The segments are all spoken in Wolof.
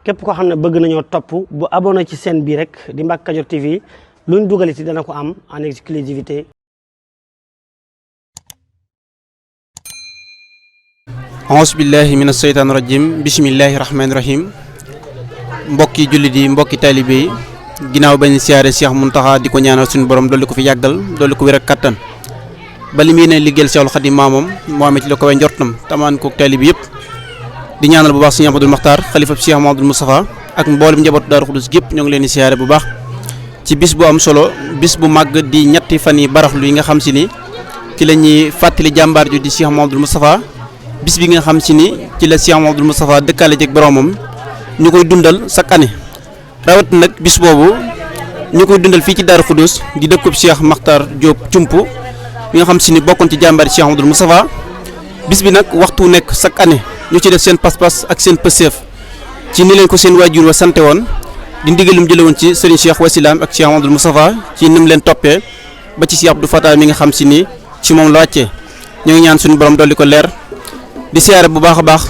képp koo xam ne bëgg nañoo topp bu abonné ci chaîne bii rek di Mbacke Kadior TV luñ dugaliti dana ko am en exclusivité. auzu billahi mina sheytaani rajim bismillahi rahmaani rahim mbokki jullit yi mbokki taalibe yi ginnaaw bañ siyaare Cheikh Mountakha di ko ñaanal suñu borom dolli ko fi yàggal dolli ko wér ak kattan ba li muy ne liggéeyal Cheikhul Khadim maamam moo amee ci la ko way njortam tamaan ko taalibe yëpp di ñaanal bu baax Serigne Abdoul Makhtar xalifa Cheikh Mouhamadoul Moustapha ak mboolem njabootu Daaru Xudoos gépp ñoo ngi leen di siyaare bu baax ci bis bu am solo bis bu màgg di ñetti fan yi baraxlu yi nga xam si ni ci la ñuy fàttali jàmbaar ju di Cheikh Mouhamadoul Moustapha bis bi nga xam si ni ci la Cheikh Mouhamadoul Moustapha dëkkaale jeeg boromam ñu koy dundal chaque année rawat nag bis boobu ñu koy dundal fii ci Daaru Xudoos di dëkkub Cheikh Makhtar Diop Cumpu bi nga xam si ni bokkoon ci jàmbaar Cheikh Mouhamadoul Moustapha bis bi nag waxtu nekk chaque année ñu ci def seen pas-pas ak seen pëseef ci ni leen ko seen waajur wa sante woon di ndigalum jële woon ci Serigne Cheikh Wassilam ak Cheikh Mouhamadoul Moustapha ci nim leen toppee ba ci Cheikh Abdou Fatah mi nga xam si ni ci moom la wàccee ñoo ngi ñaan suñu borom dolli ko leer di siyaare bu baax a baax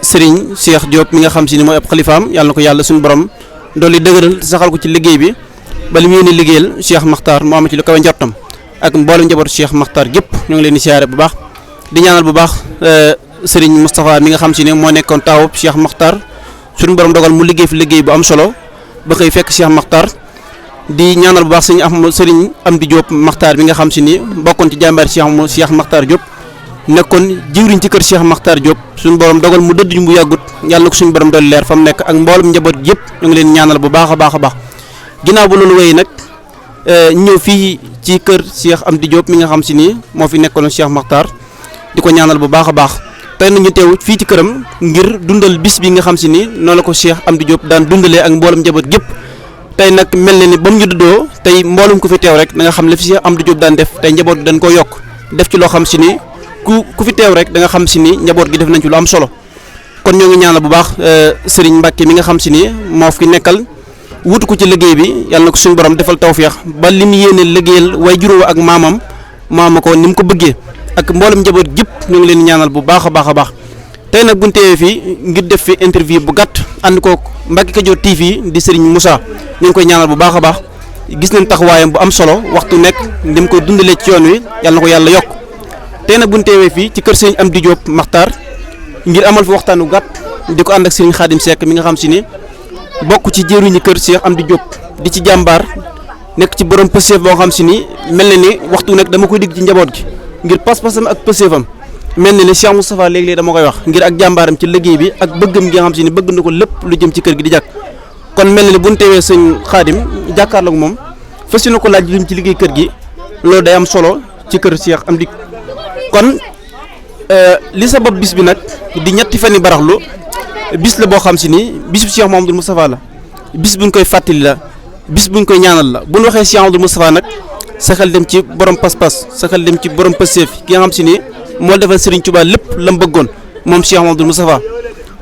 Serigne Cheikh Diop mi nga xam si ni mooy ab xalifaam yàlla na ko yàlla suñu borom dolli dëgëral saxal ko ci liggéey bi ba li mu yéene liggéeyal Cheikh Makhtar moo am ci lu kawe njortam ak mboolem njabootu Cheikh Makhtar gépp ñoo ngi leen di siyaare bu baax di ñaanal bu baax Serigne Moustapha mi nga xam si ne moo nekkoon taawub Cheikh Makhtar suñu borom dogal mu liggéey fi liggéey bu am solo ba xëy fekk Cheikh Makhtar di ñaanal bu baax Serigne Amdi Diop Makhtar mi nga xam si ni bokkoon ci jàmbaar Cheikh Makhtar Diop nekkoon jiwriñ ci kër Cheikh Makhtar Diop suñu borom dogal mu dëdd bu yàggut yàlla na ko suñu borom dolli leer fa mu nekk ak mboolem njaboot yëpp ñu ngi leen ñaanal bu baax a baax a baax ginnaaw bu loolu wéy nag ñëw fii ci kër Cheikh Amdi Diop mi nga xam si ni moo fi nekkoon Cheikh Makhtar di ko ñaanal bu baax a baax tey nañu teew fii ci këram ngir dundal bis bi nga xam si ni noonu la ko Cheikh Amdi Diop daan dundalee ak mboolem njaboot gépp tey nag mel na ni ba mu ñu duddoo tey mboolem ku fi teew rek da nga xam la fi Cheikh Amdi Diop daan def tey njaboot dañ koo yokk def ci loo xam si ni ku fi teew rek da nga xam si ni njaboot gi def nañ ci lu am solo kon ñoo ngi ñaanal bu baax Serigne Mbacke mi nga xam si ni moo fi nekkal wutu ko ci liggéey bi yàlla na ko suñu borom defal tawféex ba li mu yéene liggéeyal way juróom ak maama ko ni mu ko bëggee ak mboolem njaboot gépp ñu ngi leen ñaanal bu baax a baax a baax tey nag buñ teewee fii ngir def fi interview bu gàtt ànd ko Mbacke Kadior TV di Serigne Moussa ñu ngi koy ñaanal bu baax a baax gis nañ taxawaayam bu am solo waxtu nekk ni mu koy dundalee ci yoon wi yàlla na ko yàlla yokk tey nag buñ teewee fii ci kër Serigne Amdi Diop Makhtar ngir amal fi waxtaanu gàtt di ko ànd ak Serigne Khadim Seck mi nga xam si ni bokk ci jëruñu kër Cheikh Amdi Diop di ci jàmbaar nekk ci borom pëseef boo xam si ni mel na ni waxtu nekk dama koy digg ci njaboot gi ngir pas-pasam ak pëseefam mel na ni Cheikh Moustapha léeg-léeg dama koy wax ngir ak jàmbaaram ci liggéey bi ak bëggam gi nga xam si ni bëgg na ko lépp lu jëm ci kër gi di jàkk kon mel na ni bu ñu teewee sëñ Khadim jàkkaarloog moom fas na ko laaj lu jëm ci liggéey kër gi loolu day am solo ci kër Cheikh Amdi kon li sabab bis bi nag di ñetti fan yi baraxlu bis la boo xam si ni bisu Cheikh Mouhamadoul Moustapha la bis buñ koy fàttali la bis buñ koy ñaanal la bu ñu waxee Cheikh Mouhamadoul Moustapha nag sa xel dem ci borom pas-pas sa xel dem ci borom pëseef ki nga xam si ni moo defal Serigne Touba lépp la mu bëggoon moom Cheikh Mouhamadoul Moustapha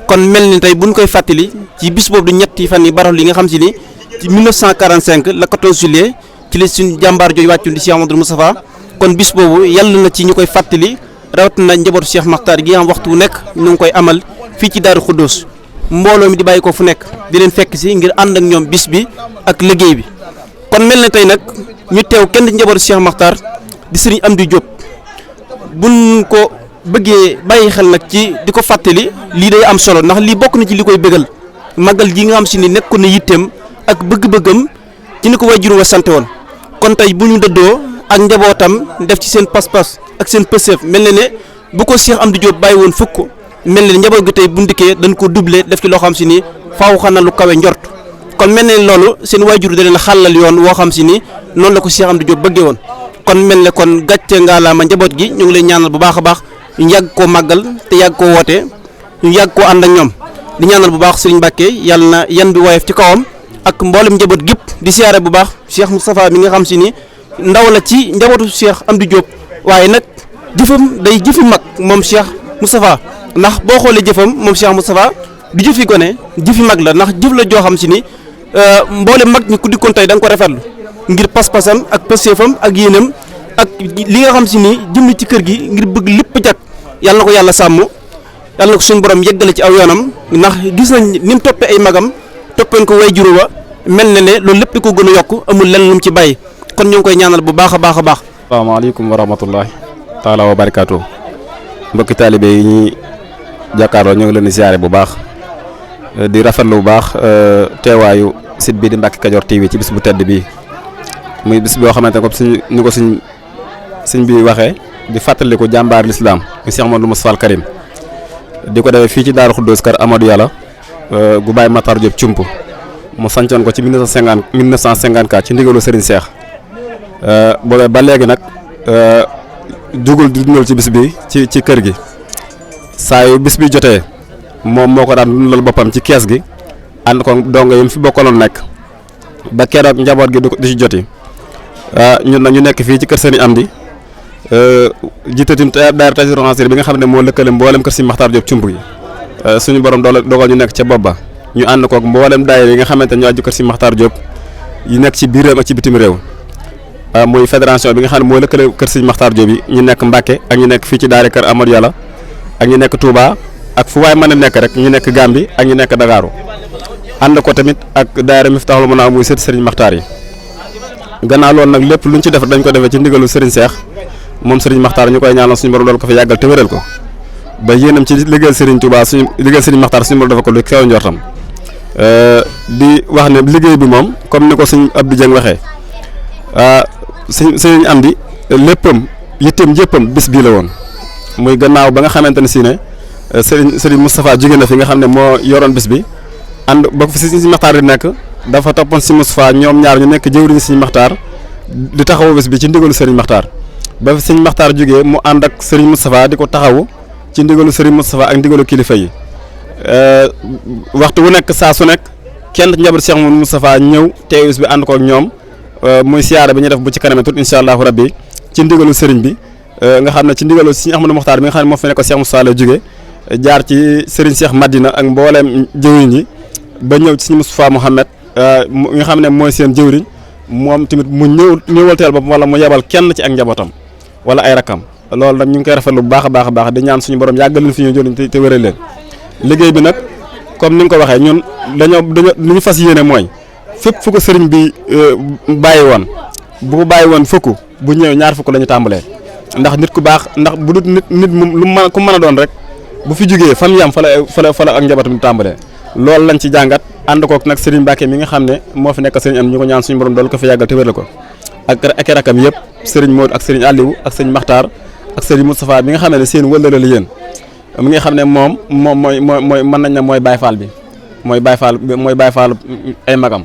kon mel ni tey buñ koy fàttali ci bis boobu du ñetti fan yi baraxlu yi nga xam si ni ci 1945 le 14 juillet ci la suñu jàmbaar jooju wàccu di Cheikh Mouhamadoul Moustapha kon bis boobu yàlla na ci ñu koy fàttali rawatina njabootu Cheikh Makhtar gi am waxtu wu nekk ñu ngi koy amal fii ci Daaru Xudoos mbooloo mi di bàyyi ko fu nekk di leen fekk si ngir ànd ak ñoom bis bi ak liggéey bi kon mel na tey nag ñu teew kenn ci njabootu Cheikh Makhtar di Serigne Amdi Diop buñ ko bëggee bàyyi xel nag ci di ko fàttali lii day am solo ndax lii bokk na ci li koy bëggal màggal gi nga xam si ni nekkoon na yitteem ak bëgg-bëggam ci ni ko waajur wa sante woon kon tey bu ñu dëddoo ak njabootam def ci seen pas-pas ak seen pëseef mel na ne bu ko Cheikh Amdi Diop bàyyi woon fukk mel na ne njaboot gi tey bu ndikkee dañ ko doublé def ci loo xam si ni faaw xanaa lu kawe njort kon mel na ne loolu seen waajur da leen xàllal yoon woo xam si ni noonu la ko Cheikh Amdi Diop bëggee woon kon mel ne kon gàcce ngaalaama njaboot gi ñu ngi lay ñaanal bu baax a baax ñu yàgg koo màggal te yàgg koo woote ñu yàgg koo ànd ak ñoom di ñaanal bu baax Serigne Mbacke yàlla na yan bi woyof ci kawam ak mboolem njaboot gépp di siyaare bu baax Cheikh Moustapha mi nga xam si ni ndaw la ci njabootu Cheikh Amdi Diop waaye nag jëfam day jëfi mag moom Cheikh Moustapha ndax boo xoolee jëfam moom Cheikh Moustapha du jëfi gone jëfi mag la ndax jëf la joo xam si ni mboole mag ñi ku dikkoon tey da nga ko rafetlu ngir pas-pasam ak pëseefam ak yéenam ak li nga xam si ni jëm ci kër gi ngir bëgg lépp jag yàlla na ko yàlla sàmm yàlla na ko suñu borom yeggale ci aw yoonam ndax gis nañ ni mu toppee ay magam toppeen ko way juru wa mel na ne loolu lépp di ko gën a yokk amul lenn lu mu ci bàyyi kon ñu ngi koy ñaanal bu baax a baax a baax. asalaamaaleykum wa rahmatullahi taala wa barakaatu mbokki taalibe yi ñuy jàkkaarloo ñu ngi leen di siyaare bu baax di rafetlu bu baax teewaayu site bii di Mbacke Kadior TV ci bis bu tedd bii muy bis boo xamante ne comme ni ko suñ bi waxee di fàttaliku jàmbaar lislaam muy Cheikh Amadou Moustapha al Karim di ko defee fii ci Daaru Xuddoos kër Amadou Yàlla gu Baye Matar Diop Cump mu sancoon ko ci 1954 ci ndigalu Serigne Cheikh boobee ba léegi nag jugul di dundal ci bis bi ci kër gi saa yu bis bi jotee moom moo ko daan dundal boppam ci kees gi ànd ko dongo yi mu fi bokkaloon nekk ba keroog njaboot gi di ci joti ñun nag ñu nekk fii ci kër Serigne Amdi jiitatim daayira Taysiroul Assir bi nga xam ne moo lëkkale mboolem kër Serigne Makhtar Diop Cump gi suñu borom dogal ñu nekk ca bopp ba ñu ànd koog mboolem daayira yi nga xamante ne ñoo aju kër Serigne Makhtar Diop yi nekk ci biir réew ak ci bitim réew muy fédération bi nga xam ne moo lëkkale kër Serigne Makhtar Diop yi ñu nekk Mbacke ak ñu nekk fii ci daara kër Amadou Yàlla ak ñu nekk Touba ak fu waay mën a nekk rek ñu nekk Gambie ak ñu nekk Dakaru ànd ko tamit ak daayira Miftahul Muna muy sët Serigne Makhtar yi gannaaw loolu nag lépp luñ ci def dañ ko defee ci ndigalu Serigne Cheikh moom Serigne Makhtar ñu koy ñaanal suñu borom doon ko fi yàggal te wéral ko ba yéenam ci liggéeyal Serigne Touba liggéeyal Serigne Makhtar suñu borom dafa ko lu kaw njortam di wax ne liggéey bi moom comme ni ko suñ Abdou Dieng waxee Serigne Amdi léppam yitteem yëppam bis bii la woon muy gannaaw ba nga xamante ne si ne Serigne Moustapha jóge na fi nga xam ne moo yoroon bis bi ànd ba fi Serigne Makhtar di nekk dafa toppoon si Moustapha ñoom ñaar ñu nekk jëwriñu Serigne Makhtar di taxawu bis bi ci ndigalu Serigne Makhtar ba fi Serigne Makhtar jógee mu ànd ak Serigne Moustapha di ko taxawu ci ndigalu Serigne Moustapha ak ndigalu kilifa yi waxtu wu nekk saa su nekk kenn njaboot Cheikh Moustapha ñëw teew bis bi ànd ko ak ñoom muy siyaare bi ñu def bu ci kaname tut incha allahu rabbi ci ndigalu Serigne bi nga xam ne ci ndigalu Serigne Ahmadou Mokhtar bi nga xam ne moo fi nekk Cheikh Moustapha la jógee jaar ci Serigne Cheikh Madina ak mbooleem jëwriñ yi ba ñëw ci Serigne Moustapha Mouhamed nga xam ne mooy seen jëwriñ moom tamit mu ñëwal teel boppam wala mu yebal kenn ci ak njabootam wala ay rakam loolu nag ñu ngi koy rafetlu bu baax a baax a baax di ñaan suñu borom yàggal leen fi ñu jëriñ te wéral leen liggéey bi nag comme ni nga ko waxee ñun dañoo li ñu fas yéene mooy fépp fu ko sëriñ bi bàyyi woon bu ko bàyyi woon fukk bu ñëwee ñaar fukk la ñu tàmbalee ndax nit ku baax ndax bu dut nit moom lu mën ku mën a doon rek bu fi jógee fan yam fa la ak njabootam di tàmbalee loolu lañ ci jàngat ànd kook nag Serigne Mbacke mi nga xam ne moo fi nekk Serigne am ñu ko ñaan suñu borom dool ko fi yàggal te wéral ko ak rakam yëpp Serigne Modou ak Serigne Aliou ak Serigne Makhtar ak Serigne Moustapha bi nga xam ne seen wëllëre la yéen mi nga xam ne moom mooy mën nañ ne mooy Baye Fall bi mooy Baye Fall ay magam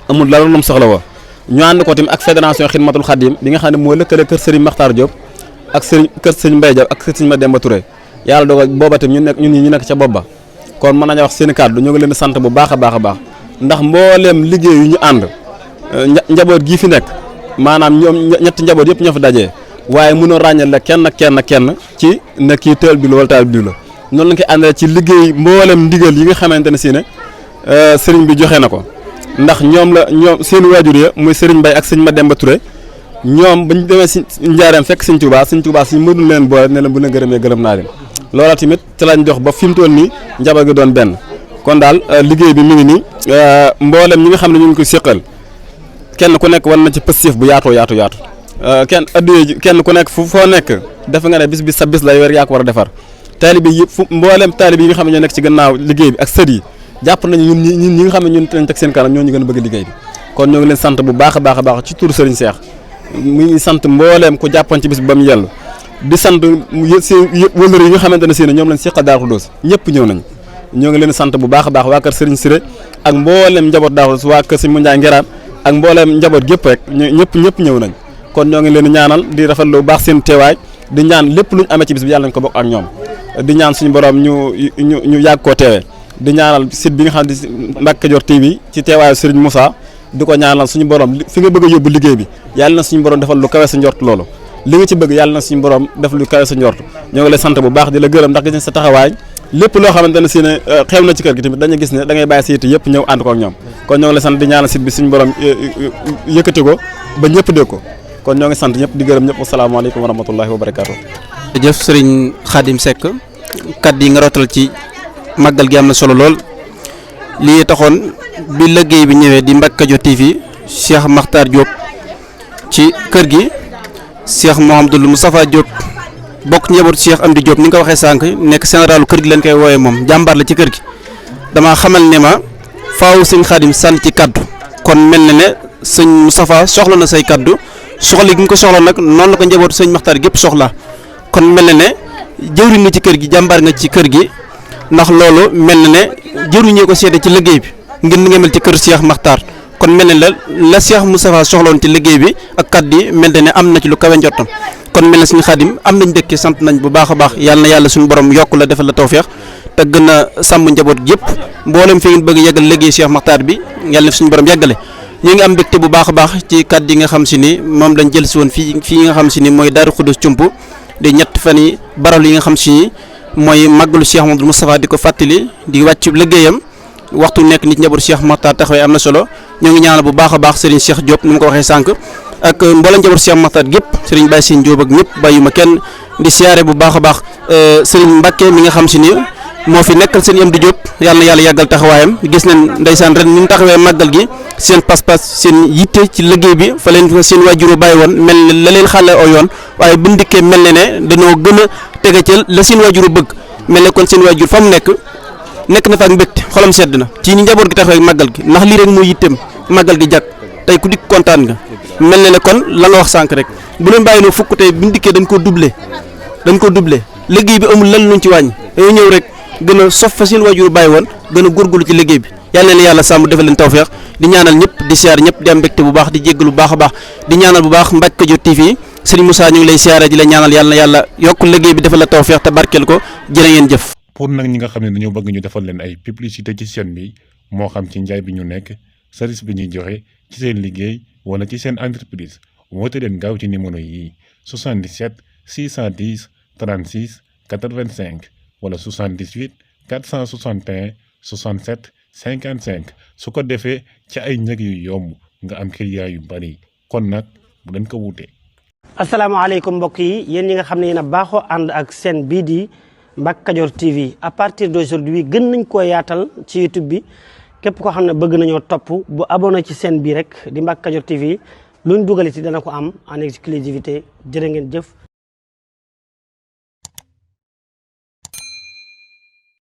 amul la lu mu soxla woo ñu ànd ko tamit ak fédération Xidmatul Xadim bi nga xam ne moo lëkkale kër Serigne Makhtar Diop ak kër Serigne Mbaye Diop ak kër Serigne Mademba Touré yàlla dogal booba tamit ñu nekk ca bopp ba kon mën nañu wax seen kàddu ñu ngi leen di sant bu baax a baax a baax ndax mbooleem liggéey yu ñu ànd njaboot gii fi nekk maanaam ñoom ñetti njaboot yëpp ñoo fi dajee waaye mënoo ràññal la kenn ci ne kii teel bi la wala taal bi la noonu lañ koy àndale ci liggéey mbooleem ndigal yi nga xamante ne si ne sëriñ bi joxe na ko ndax ñoom seen waajur ya muy sëriñ Mbaye ak sëñ Mademba Touré ñoom bañ demee si njaareem fekk sëñ Touba suñ mënul leen boole ne leen bu leen gërëmee gërëm naa leen loola tamit ci lañ jox ba fi mu toll nii njaboot gi doon benn kon daal liggéey bi mi ngi nii mboolem ñi nga xam ne ñu ngi koy séqal kenn ku nekk war na ci pëstéef bu yaatu kenn ku nekk foo nekk defe nga ne bis bi sa bis lay weer yaa ko war a defar taalibe yi yëpp mboolem taalibe yi nga xam ne ñoo nekk ci gannaaw liggéey bi ak sët yi jàpp nañu ñun ñi nga xam ne ñun lañ teg seen kanam ñoo ñu gën a bëgg liggéey bi kon ñoo ngi leen sant bu baax a baax ci turu Serigne Cheikh mu ngi sant mbooleem ku jàppoon ci bis bi ba mu yellu di sant wëllër yi nga xamante ne si ne ñoom lañ seqal Daaru Xudoos ñëpp ñëw nañ ñoo ngi leen sant bu baax a baax waa kër Serigne Siré ak mboolem njaboot Daaru Xudoos waa kër Serigne Moundiaye Ngeraat ak mboolem njaboot gépp rek ñëpp ñëw nañ kon ñoo ngi leen ñaanal di rafetlu bu baax seen teewaay di ñaan lépp luñ amee ci bis bi yàlla nañ ko bokk ak ñoom di ñaan suñu borom ñu yàgg koo teewee di ñaanal site bi nga xam ne Mbacke Kadior TV ci teewaayu Serigne Moussa di ko ñaanal suñu borom fi nga bëgg a yóbbu liggéey bi yàlla na suñu borom defal lu kawe sa njort loolu li nga ci bëgg yàlla na suñu borom def lu kawe sa njort ñoo ngi lay sant bu baax di la gërëm ndax gis nañ sa taxawaay lépp loo xamante ne si ne xew na ci kër gi tamit dañu gis ne da ngay bàyyi sa yitte yëpp ñëw ànd ko ak ñoom kon ñoo ngi lay sant di ñaanal site bi suñu borom yëkkati ko ba ñëpp dégg ko kon ñoo ngi sant ñëpp di gërëm ñëpp asalaamaaleykum wa rahmatullahi wa barakaatu. jërëjëf Serigne Khadim Seck kàddu yi nga rotal ci màggal gi am na solo lool lii taxoon bi liggéey bi ñëwee di Mbacke Kadior TV Cheikh Makhtar Diop ci kër gi Cheikh Mouhamadou Moustapha Diop bokk njabootu Cheikh Amdi Diop ni nga ko waxee sànq nekk généralu kër gi leen koy wooyee moom jàmbaar la ci kër gi damaa xamal ne ma faaw sëñ Xaadim sànni ci kaddu kon mel na ne sëñ Moustapha soxla na say kaddu soxla gi nga ko soxla nag noonu la ko njabootu sëñ Makhtar gépp soxla kon mel na ne jëwriñ nga ci kër gi jàmbaar nga ci kër gi ndax loolu mel na ne jëwriñee ko seede ci liggéey bi ngir ni nga mel ci kër Cheikh Makhtar kon mel na la Cheikh Moustapha soxloon ci liggéey bi ak kaddu yi mel na ne am na ci lu kawe njottam kon mel na suñu Xaadim am nañ dëkk sant nañ bu baax a baax yàlla na yàlla suñu borom yokk la defal la tawfeex te gën a sàmm njaboot yëpp mboolem fi ngeen bëgg yeggal liggéey Cheikh Makhtar bi yàlla na suñu borom yeggale ñu ngi am mbégte bu baax a baax ci kaddu yi nga xam si ni moom lañ jël si woon fii nga xam si ni mooy Daaru Xuddus Cump di ñett fan yi baral yi nga xam si ni mooy màggalu Cheikh Mouhamadou Moustapha di ko fàttali di wàcc liggéeyam waxtu nekk nit njaboot Cheikh Makhtar taxawee am na solo ñoo ngi ñaanal bu baax a baax Serigne Cheikh Diop ni mu ko waxee sànq ak mboolem njaboot Cheikh Makhtar gépp Serigne Baye Sine Diop ak ñëpp bàyyuma kenn di siyaare bu baax a baax Serigne Mbacke mi nga xam si ni moo fi nekkal seen Amdi Diop yàlla na yàlla yàggal taxawaayam gis nañ ndeysaan ren ni mu taxawee màggal gi seen pas-pas seen yitte ci liggéey bi fa leen seen waajur bàyyi woon mel ne la leen xàlle oo yoon waaye bu ndikkee mel ne ne dañoo gën a tege ci la seen waajur bëgg mel ne kon seen waajur fa mu nekk na fa ak mbégte xolam sedd na ci ni njaboot gi taxawee màggal gi ndax lii rek moo yitteem màggal gi jag tey ku dikk kontaan nga mel ne ne kon la nga wax sànq rek bu leen bàyyi loo fukk tey bu ndikkee dañ ko doublé liggéey bi amul lan luñ ci wàññi dañoo ñëw rek gën a sof fa seen waajur bàyyi woon gën a góorgóorlu ci liggéey bi yàlla na yàlla sàmm defal leen tawfeex di ñaanal ñëpp di siyaar ñëpp di am mbégte bu baax di jéggalu bu baax a baax di ñaanal bu baax Mbacke Kadior TV Serigne Moussa ñu ngi lay siyaare di la ñaanal yàlla na yàlla yokk liggéey bi defal la tawfeex te barkeel ko jërë ngeen jëf. pour nag ñi nga xam ne dañoo bëgg ñu defal leen ay publicité ci chaîne bi moo xam ci njaay bi ñu nekk service bi ñuy joxe ci seen liggéey wala ci seen entreprise woote leen gaaw ci numéro yi 77 610 36 85 wala 78 461 67 55 su ko defee ci ay njëg yu yomb nga am client yu bari kon nag bu leen ko wuute. asalaamaaleykum mbokk yi yéen ñi nga xam ne yéen a baaxoo ànd ak seen bii di Mbacke Kadior TV à partir d'aujourd'hui gën nañ koo yaatal ci YouTube bi képp koo xam ne bëgg nañoo topp bu abonné ci seen bii rek di Mbacke Kadior TV luñ dugaliti dana ko am en exclusivité jërë ngeen jëf.